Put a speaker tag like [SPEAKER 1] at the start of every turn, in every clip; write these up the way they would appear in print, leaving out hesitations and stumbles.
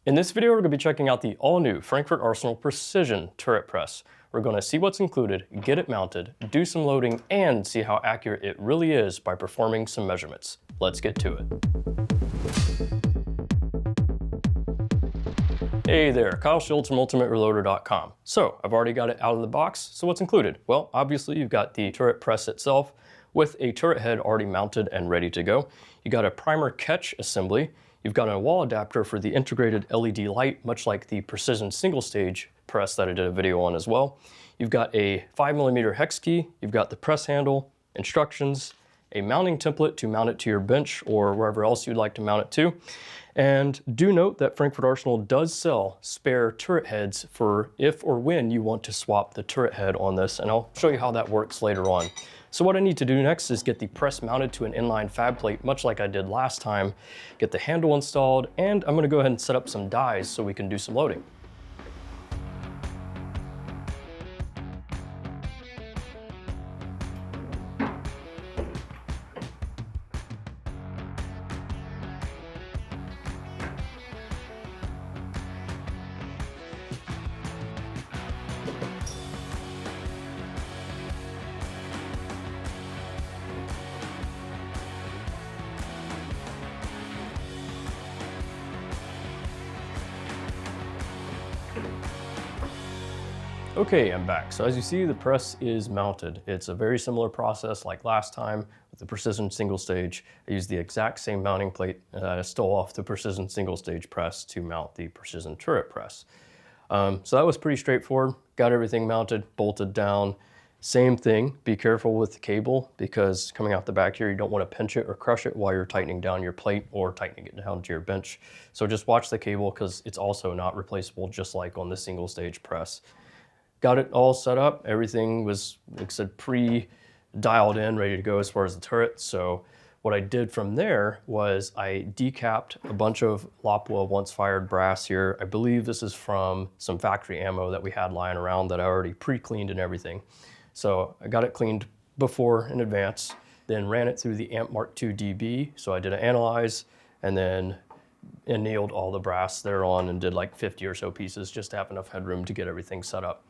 [SPEAKER 1] In this video, we're going to be checking out the all-new Frankford Arsenal Precision Turret Press. We're going to see what's included, get it mounted, do some loading, and see how accurate it really is by performing some measurements. Let's get to it. Hey there, Kyle Schultz from UltimateReloader.com. So, I've already got it out of the box, so what's included? Well, obviously you've got the turret press itself with a turret head already mounted and ready to go. You got a primer catch assembly. You've got a wall adapter for the integrated LED light, much like the Precision single stage press that I did a video on as well. You've got a 5mm hex key, you've got the press handle, instructions, a mounting template to mount it to your bench or wherever else you'd like to mount it to. And do note that Frankford Arsenal does sell spare turret heads for if or when you want to swap the turret head on this, and I'll show you how that works later on. So what I need to do next is get the press mounted to an inline fab plate, much like I did last time, get the handle installed, and I'm gonna go ahead and set up some dies so we can do some loading. Okay, I'm back. So as you see, the press is mounted. It's a very similar process like last time with the Precision single stage. I used the exact same mounting plate I stole off the Precision single stage press to mount the Precision turret press. So that was pretty straightforward. Got everything mounted, bolted down. Same thing, be careful with the cable because coming out the back here, you don't want to pinch it or crush it while you're tightening down your plate or tightening it down to your bench. So just watch the cable because it's also not replaceable just like on the single stage press. Got it all set up. Everything was, like I said, pre-dialed in, ready to go as far as the turret. So what I did from there was I decapped a bunch of Lapua once fired brass here. I believe this is from some factory ammo that we had lying around that I already pre-cleaned and everything. So I got it cleaned before in advance, then ran it through the Amp Mark II DB. So I did an analyze and then annealed all the brass thereon and did like 50 or so pieces just to have enough headroom to get everything set up.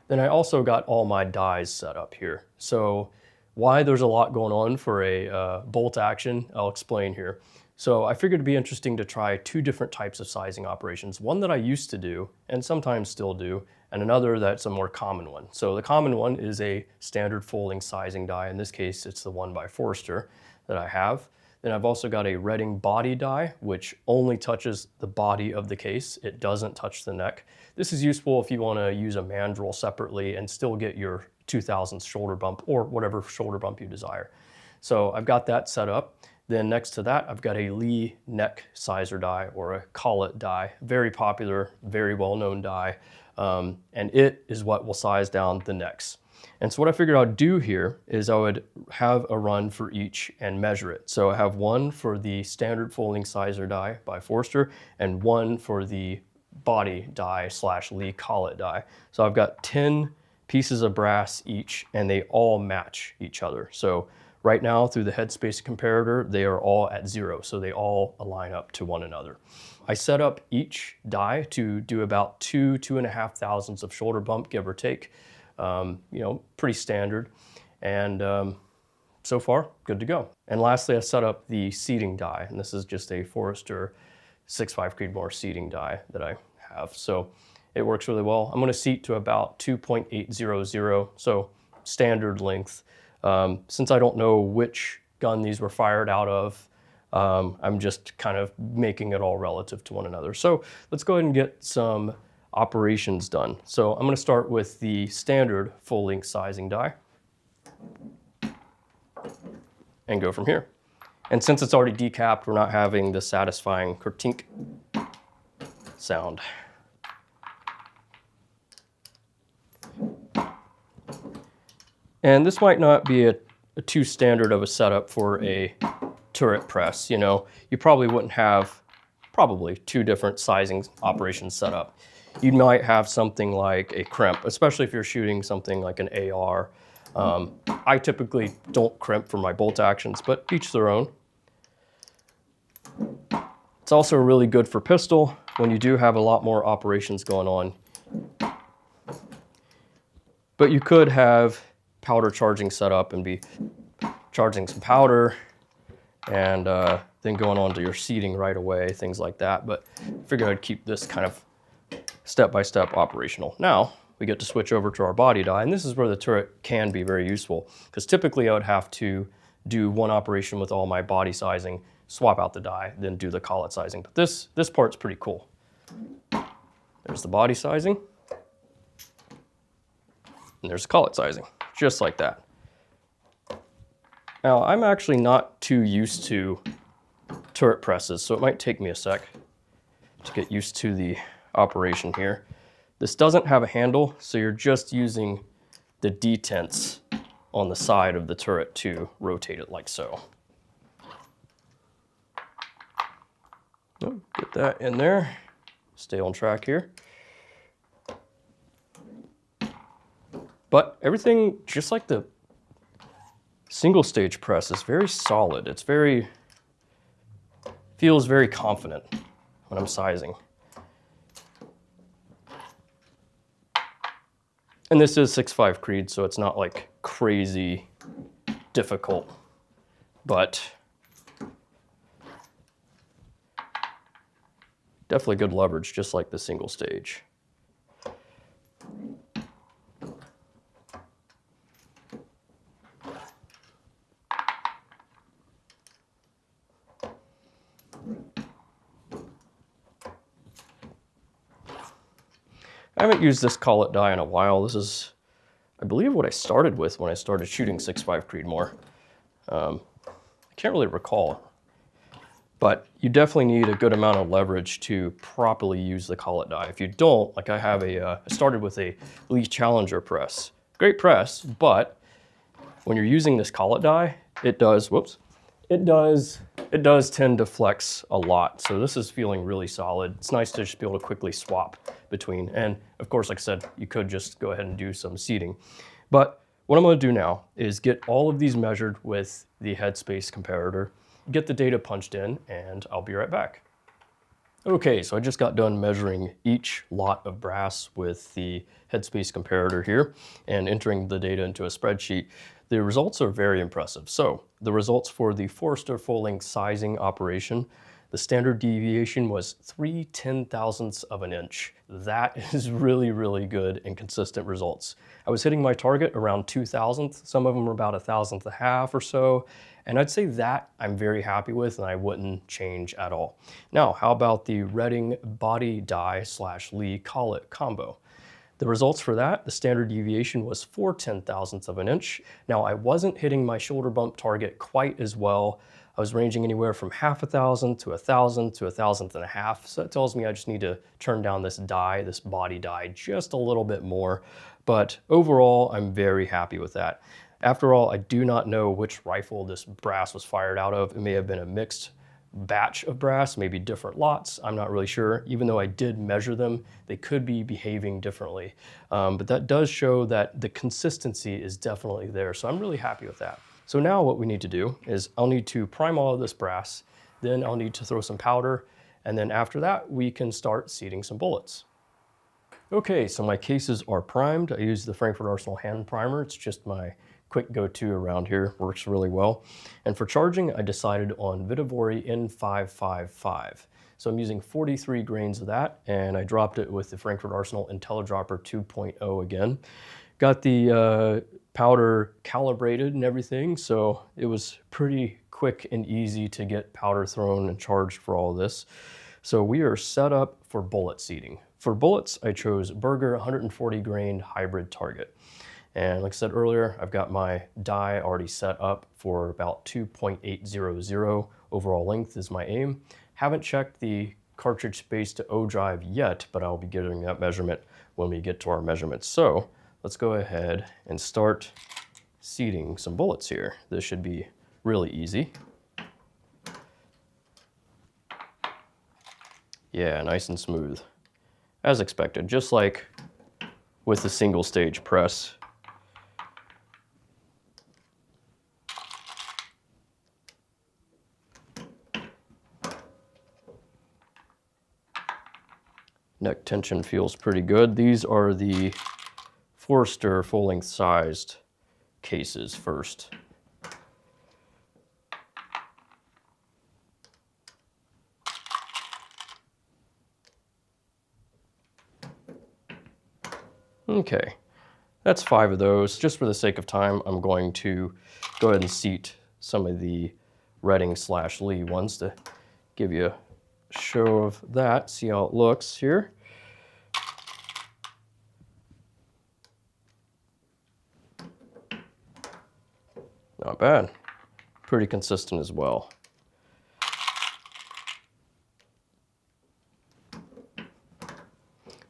[SPEAKER 1] Then I also got all my dies set up here. So why there's a lot going on for a bolt action, I'll explain here. So I figured it'd be interesting to try two different types of sizing operations. One that I used to do, and sometimes still do, and another that's a more common one. So the common one is a standard folding sizing die. In this case, it's the one by Forster that I have. Then I've also got a Redding body die, which only touches the body of the case. It doesn't touch the neck. This is useful if you want to use a mandrel separately and still get your 2000s shoulder bump or whatever shoulder bump you desire. So I've got that set up. Then next to that, I've got a Lee neck sizer die or a collet die. Very popular, very well-known die. And it is what will size down the necks. And so what I figured I'd do here is I would have a run for each and measure it. So I have one for the standard folding sizer die by Forster and one for the body die / Lee collet die. So I've got 10 pieces of brass each and they all match each other. So right now through the headspace comparator, they are all at 0. So they all align up to one another. I set up each die to do about 2.5 thousandths of shoulder bump, give or take. You know, pretty standard. And so far, good to go. And lastly, I set up the seating die. And this is just a Forester 6.5 Creedmoor seating die that I have. So it works really well. I'm going to seat to about 2.800, so standard length. Since I don't know which gun these were fired out of, I'm just kind of making it all relative to one another. So let's go ahead and get some operations done. So I'm going to start with the standard full-length sizing die and go from here. And since it's already decapped, we're not having the satisfying kertink sound. And this might not be a too standard of a setup for a turret press. You know, you probably wouldn't have two different sizing operations set up. You might have something like a crimp, especially if you're shooting something like an AR. I typically don't crimp for my bolt actions, but each their own. It's also really good for pistol, when you do have a lot more operations going on. But you could have powder charging set up and be charging some powder and then going on to your seating right away, things like that. But I figured I'd keep this kind of step-by-step operational. Now we get to switch over to our body die, and this is where the turret can be very useful, because typically I would have to do one operation with all my body sizing, swap out the die, then do the collet sizing. But this part's pretty cool. There's the body sizing, and there's the collet sizing, just like that. Now, I'm actually not too used to turret presses, so it might take me a sec to get used to the operation here. This doesn't have a handle, so you're just using the detents on the side of the turret to rotate it like so. Get that in there. Stay on track here. But everything, just like the single stage press, is very solid. It's feels very confident when I'm sizing. And this is 6.5 Creed, so it's not like crazy difficult, but definitely good leverage, just like the single stage. I haven't used this collet die in a while. This is, I believe, what I started with when I started shooting 6.5 Creedmoor. I can't really recall, but you definitely need a good amount of leverage to properly use the collet die. If you don't, like I have I started with a Lee Challenger press. Great press, but when you're using this collet die, it does tend to flex a lot. So this is feeling really solid. It's nice to just be able to quickly swap between. And of course, like I said, you could just go ahead and do some seating. But what I'm going to do now is get all of these measured with the headspace comparator, get the data punched in, and I'll be right back. Okay, so I just got done measuring each lot of brass with the headspace comparator here and entering the data into a spreadsheet. The results are very impressive. So the results for the Forrester full-length sizing operation, the standard deviation was 3/10,000ths of an inch. That is really, really good and consistent results. I was hitting my target around 2,000th. Some of them were about 1,000th and a half or so. And I'd say that I'm very happy with and I wouldn't change at all. Now, how about the Redding body die / Lee collet combo? The results for that, the standard deviation was 4/10,000ths of an inch. Now, I wasn't hitting my shoulder bump target quite as well. I was ranging anywhere from 0.5 to 1,000 to 1,000th and a half. So that tells me I just need to turn down this die, this body die, just a little bit more. But overall, I'm very happy with that. After all, I do not know which rifle this brass was fired out of. It may have been a mixed batch of brass, maybe different lots. I'm not really sure. Even though I did measure them, they could be behaving differently. But that does show that the consistency is definitely there. So I'm really happy with that. So now what we need to do is I'll need to prime all of this brass, then I'll need to throw some powder, and then after that, we can start seating some bullets. Okay, so my cases are primed. I use the Frankford Arsenal hand primer. It's just my quick go-to around here, works really well. And for charging, I decided on Vitavori N555. So I'm using 43 grains of that, and I dropped it with the Frankford Arsenal IntelliDropper 2.0 again. Got the powder calibrated and everything, so it was pretty quick and easy to get powder thrown and charged for all this. So we are set up for bullet seating. For bullets, I chose Berger 140 grain hybrid target. And like I said earlier, I've got my die already set up for about 2.800 overall length is my aim. Haven't checked the cartridge space to O drive yet, but I'll be getting that measurement when we get to our measurements. So let's go ahead and start seating some bullets here. This should be really easy. Yeah, nice and smooth. As expected, just like with the single stage press. Neck tension feels pretty good. These are the Forster full-length sized cases first. Okay, that's 5 of those. Just for the sake of time, I'm going to go ahead and seat some of the Redding/Lee ones to give you a show of that, see how it looks here. Not bad. Pretty consistent as well.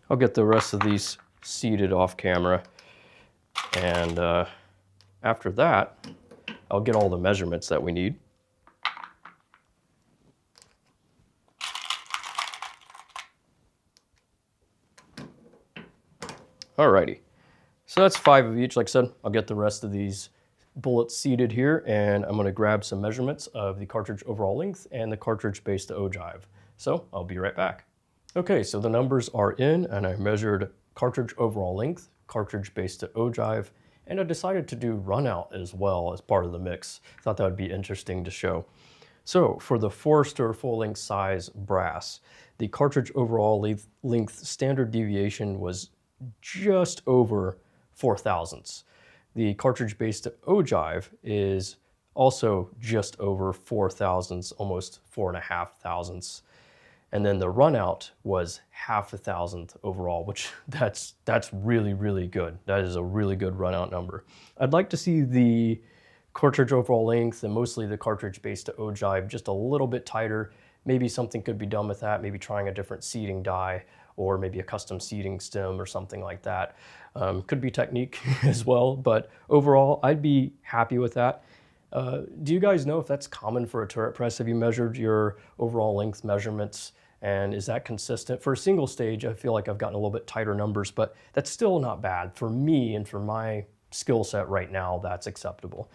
[SPEAKER 1] I'll get the rest of these seated off camera, and after that, I'll get all the measurements that we need. Alrighty, so that's 5 of each. Like I said, I'll get the rest of these bullets seated here, and I'm going to grab some measurements of the cartridge overall length and the cartridge base to ogive. So I'll be right back. Okay, so the numbers are in, and I measured cartridge overall length, cartridge base to ogive, and I decided to do runout as well as part of the mix. Thought that would be interesting to show. So for the Forster full-length size brass, the cartridge overall length standard deviation was just over 4 thousandths. The cartridge base to ogive is also just over 4 thousandths, almost 4.5 thousandths. And then the runout was 0.5 thousandth overall, which that's really, really good. That is a really good runout number. I'd like to see the cartridge overall length and mostly the cartridge base to ogive just a little bit tighter. Maybe something could be done with that, maybe trying a different seating die or maybe a custom seating stem or something like that. Could be technique as well, but overall, I'd be happy with that. Do you guys know if that's common for a turret press? Have you measured your overall length measurements, and is that consistent? For a single stage, I feel like I've gotten a little bit tighter numbers, but that's still not bad. For me and for my skill set right now, that's acceptable.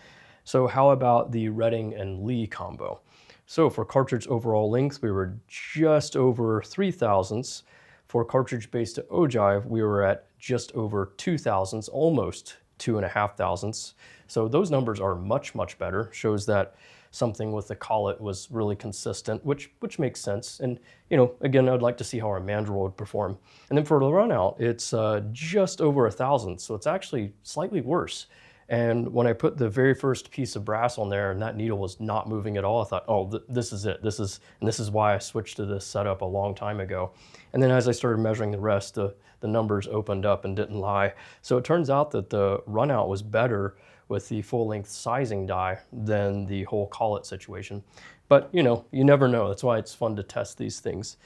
[SPEAKER 1] So how about the Redding and Lee combo? So for cartridge overall length, we were just over 3 thousandths. For cartridge base to ogive, we were at just over 2 thousandths, almost 2.5 thousandths. So those numbers are much, much better. Shows that something with the collet was really consistent, which makes sense. And, you know, again, I'd like to see how our mandrel would perform. And then for the runout, it's just over 1 thousandth, so it's actually slightly worse. And when I put the very first piece of brass on there and that needle was not moving at all, I thought, oh, this is it. This is why I switched to this setup a long time ago. And then as I started measuring the rest, the numbers opened up and didn't lie. So it turns out that the runout was better with the full-length sizing die than the whole collet situation. But, you know, you never know. That's why it's fun to test these things.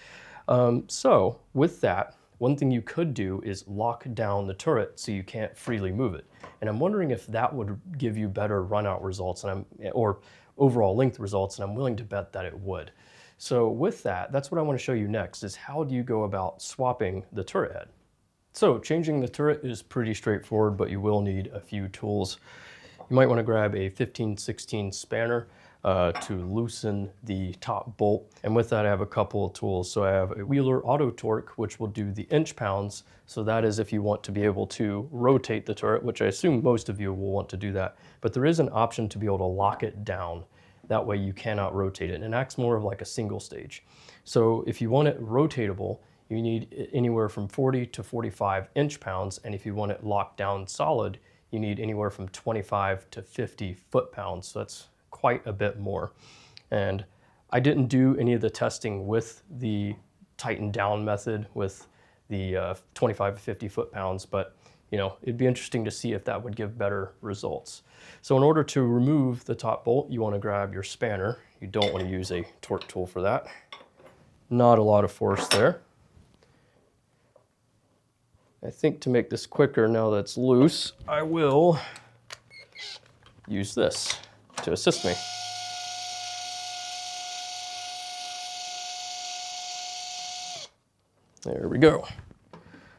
[SPEAKER 1] So with that, one thing you could do is lock down the turret so you can't freely move it. And I'm wondering if that would give you better runout results or overall length results, and I'm willing to bet that it would. So with that, that's what I want to show you next, is how do you go about swapping the turret head? So changing the turret is pretty straightforward, but you will need a few tools. You might want to grab a 15/16 spanner to loosen the top bolt. And with that, I have a couple of tools. So I have a Wheeler Auto Torque, which will do the inch pounds. So that is if you want to be able to rotate the turret, which I assume most of you will want to do that. But there is an option to be able to lock it down. That way you cannot rotate it. And it acts more of like a single stage. So if you want it rotatable, you need anywhere from 40 to 45 inch pounds. And if you want it locked down solid, you need anywhere from 25 to 50 foot pounds. So that's quite a bit more. And I didn't do any of the testing with the tighten down method with the 25 to 50 foot pounds, but you know, it'd be interesting to see if that would give better results. So in order to remove the top bolt, you want to grab your spanner. You don't want to use a torque tool for that. Not a lot of force there. I think to make this quicker, now that it's loose, I will use this to assist me. There we go.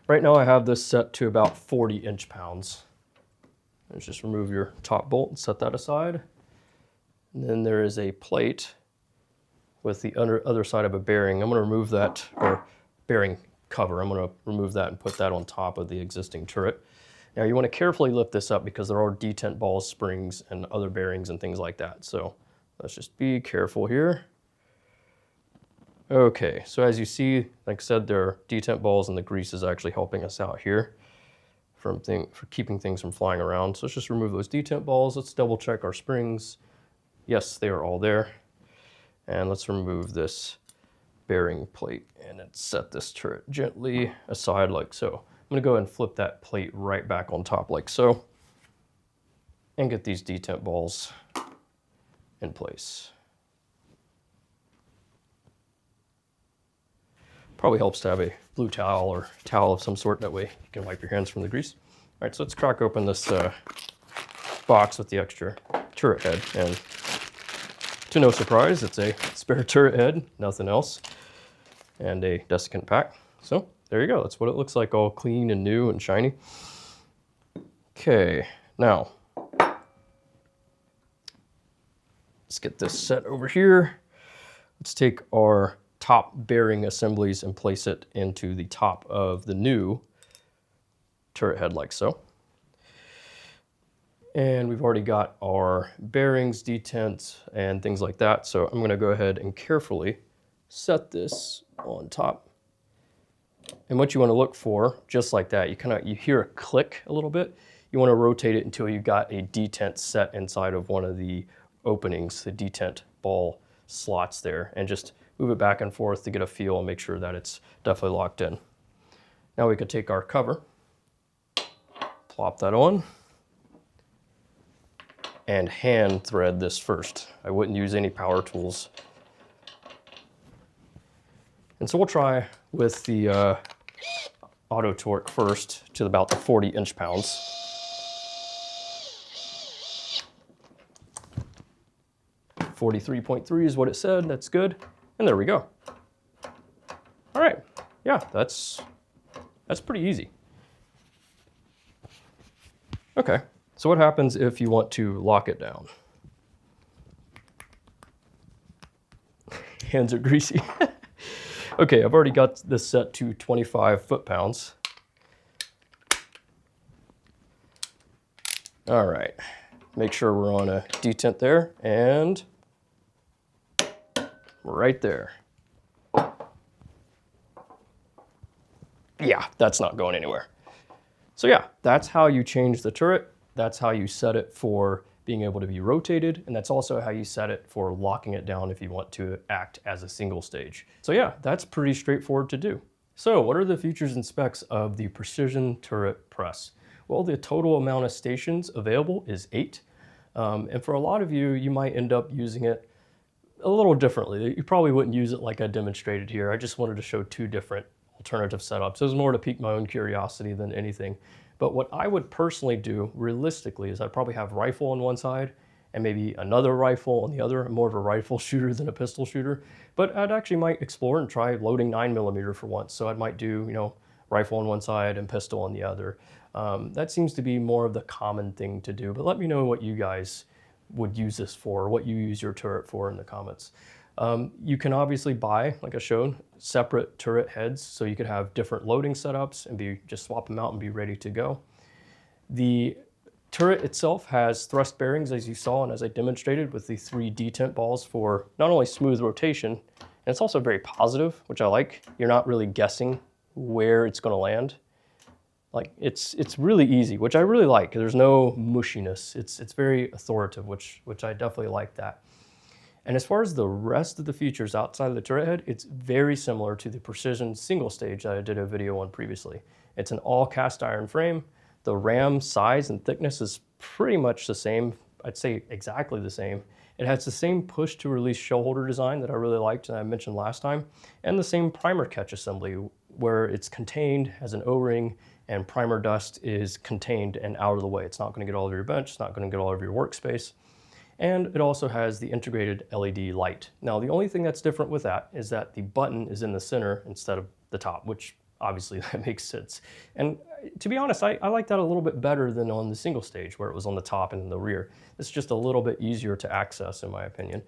[SPEAKER 1] Right now I have this set to about 40 inch pounds. Let's just remove your top bolt and set that aside. And then there is a plate with the other side of a bearing. I'm going to remove that, or bearing cover. I'm going to remove that and put that on top of the existing turret. Now you want to carefully lift this up because there are detent balls, springs, and other bearings and things like that. So let's just be careful here. Okay, so as you see, like I said, there are detent balls and the grease is actually helping us out here for keeping things from flying around. So let's just remove those detent balls. Let's double check our springs. Yes, they are all there. And let's remove this bearing plate and then set this turret gently aside like so. I'm gonna go ahead and flip that plate right back on top like so and get these detent balls in place. Probably helps to have a blue towel or towel of some sort, that way you can wipe your hands from the grease. All right, so let's crack open this box with the extra turret head, and to no surprise, it's a spare turret head, nothing else, and a desiccant pack. So there you go, that's what it looks like, all clean and new and shiny. Okay, now let's get this set over here. Let's take our top bearing assemblies and place it into the top of the new turret head like so. And we've already got our bearings, detents, and things like that. So I'm going to go ahead and carefully set this on top. And what you want to look for, just like that, you hear a click a little bit. You want to rotate it until you've got a detent set inside of one of the openings, the detent ball slots there, and just move it back and forth to get a feel and make sure that it's definitely locked in. Now we could take our cover, plop that on, and hand thread this first. I wouldn't use any power tools. And so we'll try with the auto torque first to about the 40 inch-pounds. .43 is what it said, that's good. And there we go. All right, yeah, that's pretty easy. Okay, so what happens if you want to lock it down? Hands are greasy. Okay, I've already got this set to 25 foot-pounds. All right, make sure we're on a detent there, and right there. Yeah, that's not going anywhere. So yeah, that's how you change the turret. That's how you set it for being able to be rotated. And that's also how you set it for locking it down if you want to act as a single stage. So yeah, that's pretty straightforward to do. So what are the features and specs of the Precision Turret Press? Well, the total amount of stations available is 8. And for a lot of you, you might end up using it a little differently. You probably wouldn't use it like I demonstrated here. I just wanted to show 2 different alternative setups. It was more to pique my own curiosity than anything. But what I would personally do realistically is I'd probably have rifle on one side and maybe another rifle on the other. I'm more of a rifle shooter than a pistol shooter, but I'd actually might explore and try loading 9mm for once. So I might do, rifle on one side and pistol on the other. That seems to be more of the common thing to do, but let me know what you guys would use this for, what you use your turret for in the comments. You can obviously buy, like I showed, separate turret heads, so you could have different loading setups and just swap them out and be ready to go. The turret itself has thrust bearings, as you saw and as I demonstrated, with the 3 detent balls for not only smooth rotation, and it's also very positive, which I like. You're not really guessing where it's going to land. Like it's really easy, which I really like. There's no mushiness. It's very authoritative, which I definitely like that. And as far as the rest of the features outside of the turret head, it's very similar to the Precision single stage that I did a video on previously. It's an all cast iron frame. The ram size and thickness is pretty much the same. I'd say exactly the same. It has the same push to release shell holder design that I really liked and I mentioned last time, and the same primer catch assembly where it's contained as an O-ring and primer dust is contained and out of the way. It's not going to get all over your bench, it's not going to get all over your workspace. And it also has the integrated LED light. Now, the only thing that's different with that is that the button is in the center instead of the top, which obviously that makes sense. And to be honest, I like that a little bit better than on the single stage where it was on the top and in the rear. It's just a little bit easier to access in my opinion.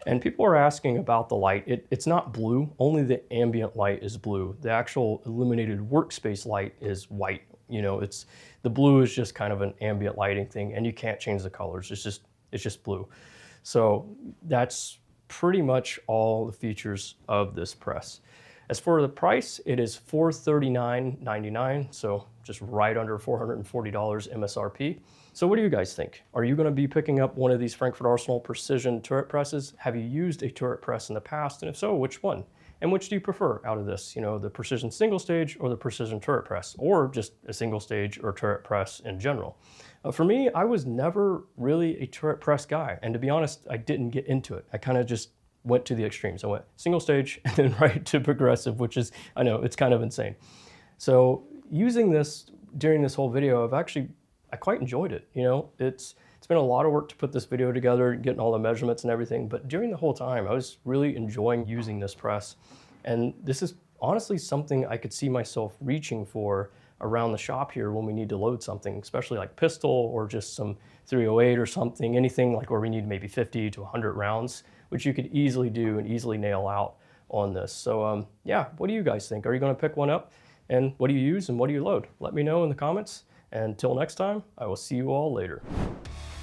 [SPEAKER 1] And people are asking about the light. It's not blue, only the ambient light is blue. The actual illuminated workspace light is white. You know, the blue is just kind of an ambient lighting thing, and you can't change the colors. It's just blue. So that's pretty much all the features of this press. As for the price, it is $439.99, so just right under $440 MSRP. So what do you guys think? Are you going to be picking up one of these Frankford Arsenal precision turret presses? Have you used a turret press in the past? And if so, which one? And which do you prefer out of this? You know, the precision single stage or the precision turret press, or just a single stage or turret press in general? For me, I was never really a turret press guy. And to be honest, I didn't get into it. I kind of just went to the extremes. I went single stage and then right to progressive, which is, I know, it's kind of insane. So using this during this whole video, I quite enjoyed it. You know, it's been a lot of work to put this video together, getting all the measurements and everything, but during the whole time, I was really enjoying using this press. And this is honestly something I could see myself reaching for around the shop here when we need to load something, especially like pistol or just some 308 or something, anything like where we need maybe 50 to 100 rounds, which you could easily do and easily nail out on this. So yeah, what do you guys think? Are you gonna pick one up? And what do you use and what do you load? Let me know in the comments. And until next time, I will see you all later.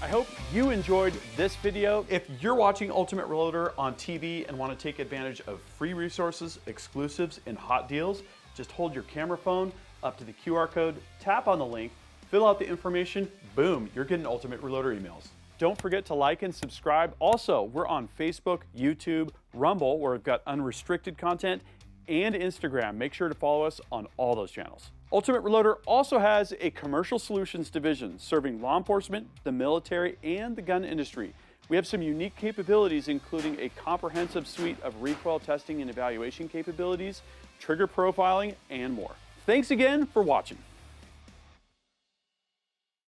[SPEAKER 2] I hope you enjoyed this video. If you're watching Ultimate Reloader on TV and want to take advantage of free resources, exclusives, and hot deals, just hold your camera phone up to the QR code, tap on the link, fill out the information, boom, you're getting Ultimate Reloader emails. Don't forget to like and subscribe. Also, we're on Facebook, YouTube, Rumble, where we've got unrestricted content, and Instagram. Make sure to follow us on all those channels. Ultimate Reloader also has a commercial solutions division serving law enforcement, the military, and the gun industry. We have some unique capabilities, including a comprehensive suite of recoil testing and evaluation capabilities, trigger profiling, and more. Thanks again for watching.